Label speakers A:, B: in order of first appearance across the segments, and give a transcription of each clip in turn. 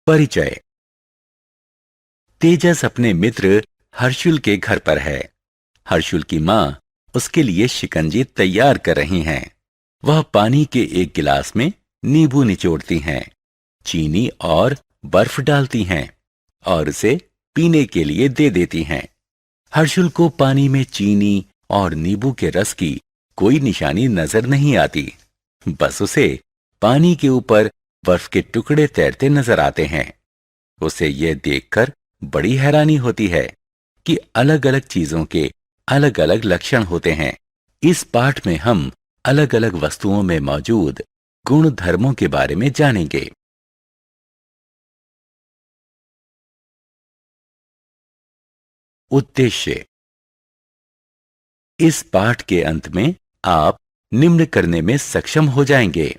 A: परिचय। तेजस अपने मित्र हर्षुल के घर पर है। हर्षुल की माँ उसके लिए शिकंजी तैयार कर रही हैं। वह पानी के एक गिलास में नींबू निचोड़ती हैं, चीनी और बर्फ डालती हैं और उसे पीने के लिए दे देती हैं। हर्षुल को पानी में चीनी और नींबू के रस की कोई निशानी नजर नहीं आती। बस उसे पानी के ऊपर बर्फ के टुकड़े तैरते नजर आते हैं। उसे यह देखकर बड़ी हैरानी होती है कि अलग अलग चीजों के अलग अलग लक्षण होते हैं। इस पाठ में हम अलग अलग वस्तुओं में मौजूद गुण धर्मों के बारे में जानेंगे। उद्देश्य। इस पाठ के अंत में आप निम्न करने में सक्षम हो जाएंगे।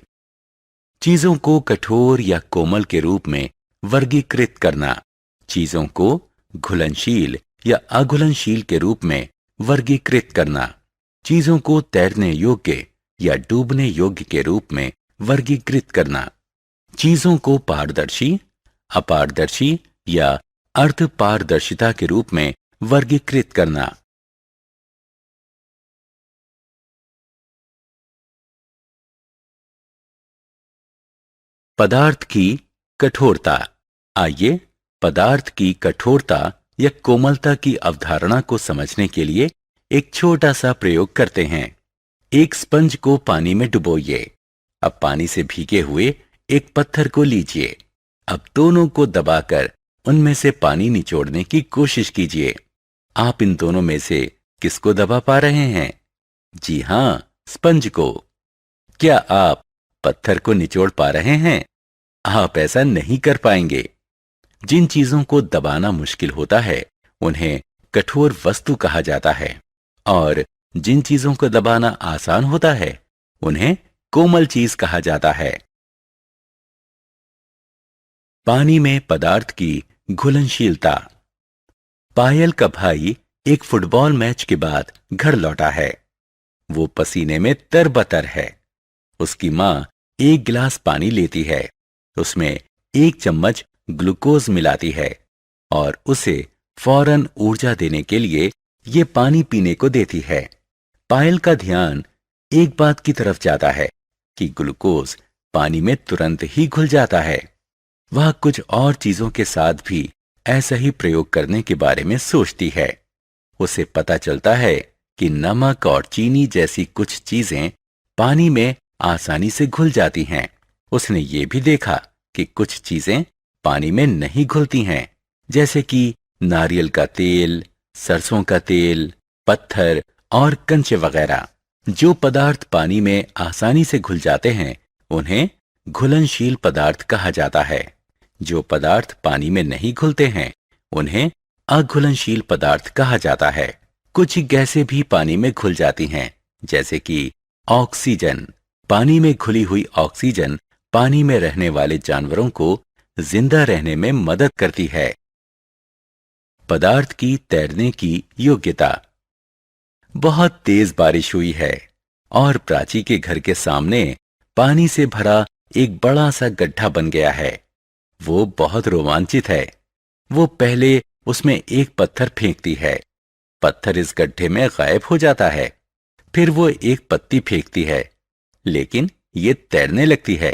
A: चीजों को कठोर या कोमल के रूप में वर्गीकृत करना, चीजों को घुलनशील या अघुलनशील के रूप में वर्गीकृत करना, चीजों को तैरने योग्य या डूबने योग्य के रूप में वर्गीकृत करना, चीजों को पारदर्शी, अपारदर्शी या अर्धपारदर्शिता के रूप में वर्गीकृत करना। पदार्थ की कठोरता। आइए पदार्थ की कठोरता या कोमलता की अवधारणा को समझने के लिए एक छोटा सा प्रयोग करते हैं। एक स्पंज को पानी में डुबोइए। अब पानी से भीगे हुए एक पत्थर को लीजिए। अब दोनों को दबाकर उनमें से पानी निचोड़ने की कोशिश कीजिए। आप इन दोनों में से किसको दबा पा रहे हैं? जी हां, स्पंज को। क्या आप पत्थर को निचोड़ पा रहे हैं? आप ऐसा नहीं कर पाएंगे। जिन चीजों को दबाना मुश्किल होता है उन्हें कठोर वस्तु कहा जाता है और जिन चीजों को दबाना आसान होता है उन्हें कोमल चीज कहा जाता है। पानी में पदार्थ की घुलनशीलता। पायल का भाई एक फुटबॉल मैच के बाद घर लौटा है। वो पसीने में तरबतर है। उसकी मां एक गिलास पानी लेती है, उसमें एक चम्मच ग्लूकोज मिलाती है और उसे फौरन ऊर्जा देने के लिए ये पानी पीने को देती है। पायल का ध्यान एक बात की तरफ जाता है कि ग्लूकोज पानी में तुरंत ही घुल जाता है। वह कुछ और चीजों के साथ भी ऐसा ही प्रयोग करने के बारे में सोचती है। उसे पता चलता है कि नमक और चीनी जैसी कुछ चीजें पानी में आसानी से घुल जाती हैं। उसने ये भी देखा कि कुछ चीजें पानी में नहीं घुलती हैं, जैसे कि नारियल का तेल, सरसों का तेल, पत्थर और कंचे वगैरह। जो पदार्थ पानी में आसानी से घुल जाते हैं उन्हें घुलनशील पदार्थ कहा जाता है। जो पदार्थ पानी में नहीं घुलते हैं उन्हें अघुलनशील पदार्थ कहा जाता है। कुछ गैसें भी पानी में घुल जाती हैं, जैसे कि ऑक्सीजन। पानी में घुली हुई ऑक्सीजन पानी में रहने वाले जानवरों को जिंदा रहने में मदद करती है। पदार्थ की तैरने की योग्यता। बहुत तेज बारिश हुई है और प्राची के घर के सामने पानी से भरा एक बड़ा सा गड्ढा बन गया है। वो बहुत रोमांचित है। वो पहले उसमें एक पत्थर फेंकती है। पत्थर इस गड्ढे में गायब हो जाता है। फिर वो एक पत्ती फेंकती है, लेकिन ये तैरने लगती है।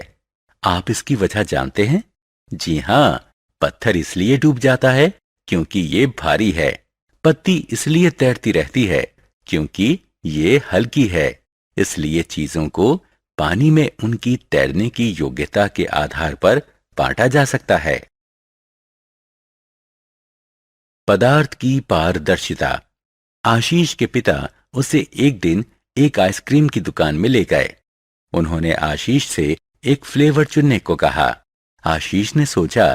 A: आप इसकी वजह जानते हैं? जी हां, पत्थर इसलिए डूब जाता है क्योंकि ये भारी है। पत्ती इसलिए तैरती रहती है क्योंकि ये हल्की है। इसलिए चीजों को पानी में उनकी तैरने की योग्यता के आधार पर बांटा जा सकता है। पदार्थ की पारदर्शिता। आशीष के पिता उसे एक दिन एक आइसक्रीम की दुकान में ले गए। उन्होंने आशीष से एक फ्लेवर चुनने को कहा। आशीष ने सोचा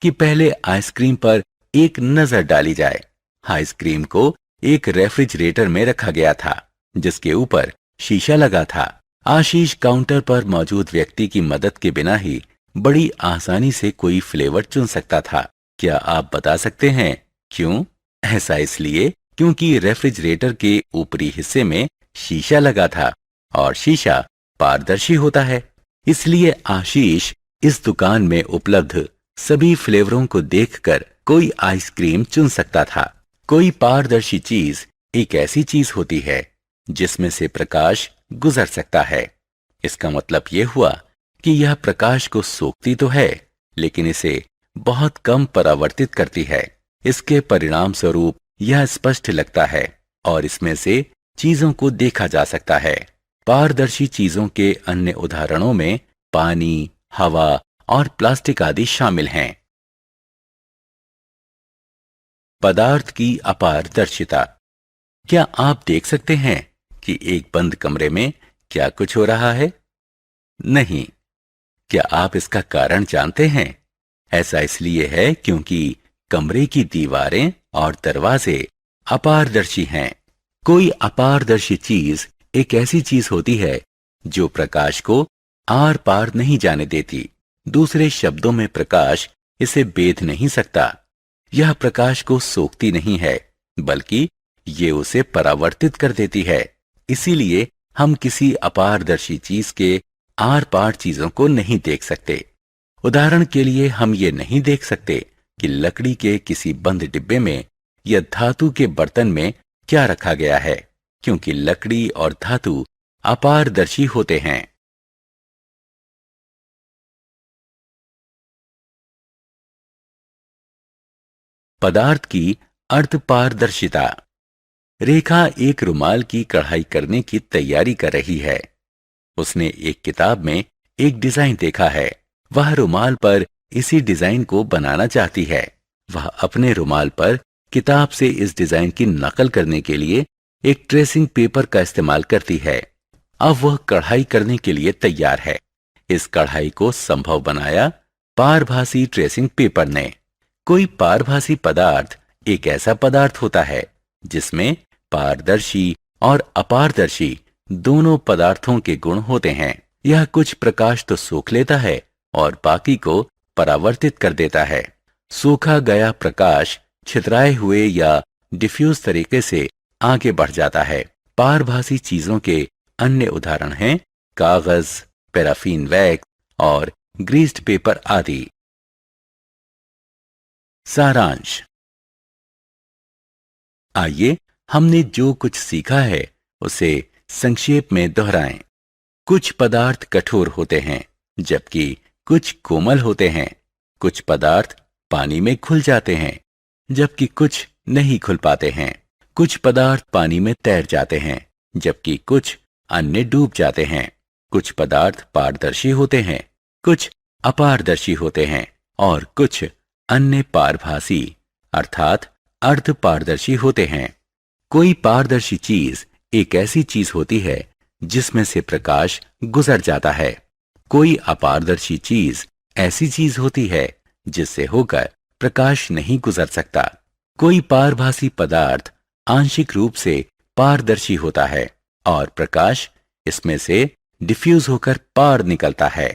A: कि पहले आइसक्रीम पर एक नजर डाली जाए। आइसक्रीम को एक रेफ्रिजरेटर में रखा गया था, जिसके ऊपर शीशा लगा था। आशीष काउंटर पर मौजूद व्यक्ति की मदद के बिना ही बड़ी आसानी से कोई फ्लेवर चुन सकता था। क्या आप बता सकते हैं क्यों? ऐसा इसलिए क्योंकि रेफ्रिजरेटर के ऊपरी हिस्से में शीशा लगा था और शीशा पारदर्शी होता है। इसलिए आशीष इस दुकान में उपलब्ध सभी फ्लेवरों को देखकर कोई आइसक्रीम चुन सकता था। कोई पारदर्शी चीज एक ऐसी चीज होती है जिसमें से प्रकाश गुजर सकता है। इसका मतलब यह हुआ कि यह प्रकाश को सोखती तो है, लेकिन इसे बहुत कम परावर्तित करती है। इसके परिणाम स्वरूप यह स्पष्ट लगता है और इसमें से चीजों को देखा जा सकता है। पारदर्शी चीजों के अन्य उदाहरणों में पानी, हवा और प्लास्टिक आदि शामिल हैं। पदार्थ की अपारदर्शिता। क्या आप देख सकते हैं कि एक बंद कमरे में क्या कुछ हो रहा है? नहीं। क्या आप इसका कारण जानते हैं? ऐसा इसलिए है क्योंकि कमरे की दीवारें और दरवाजे अपारदर्शी हैं। कोई अपारदर्शी चीज एक ऐसी चीज होती है जो प्रकाश को आर पार नहीं जाने देती। दूसरे शब्दों में प्रकाश इसे बेध नहीं सकता। यह प्रकाश को सोखती नहीं है, बल्कि ये उसे परावर्तित कर देती है। इसीलिए हम किसी अपारदर्शी चीज के आर पार चीजों को नहीं देख सकते। उदाहरण के लिए हम ये नहीं देख सकते कि लकड़ी के किसी बंद डिब्बे में या धातु के बर्तन में क्या रखा गया है, क्योंकि लकड़ी और धातु अपारदर्शी होते हैं। पदार्थ की अर्धपारदर्शिता। रेखा एक रुमाल की कढ़ाई करने की तैयारी कर रही है। उसने एक किताब में एक डिजाइन देखा है। वह रुमाल पर इसी डिजाइन को बनाना चाहती है। वह अपने रुमाल पर किताब से इस डिजाइन की नकल करने के लिए एक ट्रेसिंग पेपर का इस्तेमाल करती है। अब वह कढ़ाई करने के लिए तैयार है। इस कढ़ाई को संभव बनाया पारभासी ट्रेसिंग पेपर ने। कोई पारभासी पदार्थ एक ऐसा पदार्थ होता है जिसमें पारदर्शी और अपारदर्शी दोनों पदार्थों के गुण होते हैं। यह कुछ प्रकाश तो सोख लेता है और बाकी को परावर्तित कर देता है। सोखा गया प्रकाश छितराए हुए या डिफ्यूज तरीके से आगे बढ़ जाता है। पारभासी चीजों के अन्य उदाहरण हैं कागज, पैराफिन वैक्स और ग्रीस्ड पेपर आदि। सारांश। आइए हमने जो कुछ सीखा है उसे संक्षेप में दोहराएं। कुछ पदार्थ कठोर होते हैं, जबकि कुछ कोमल होते हैं। कुछ पदार्थ पानी में घुल जाते हैं, जबकि कुछ नहीं घुल पाते हैं। कुछ पदार्थ पानी में तैर जाते हैं, जबकि कुछ अन्य डूब जाते हैं। कुछ पदार्थ पारदर्शी होते हैं, कुछ अपारदर्शी होते हैं और कुछ अन्य पारभासी अर्थात अर्धपारदर्शी होते हैं। कोई पारदर्शी चीज एक ऐसी चीज होती है जिसमें से प्रकाश गुजर जाता है। कोई अपारदर्शी चीज ऐसी चीज होती है जिससे होकर प्रकाश नहीं गुजर सकता। कोई पारभासी पदार्थ आंशिक रूप से पारदर्शी होता है और प्रकाश इसमें से डिफ्यूज होकर पार निकलता है।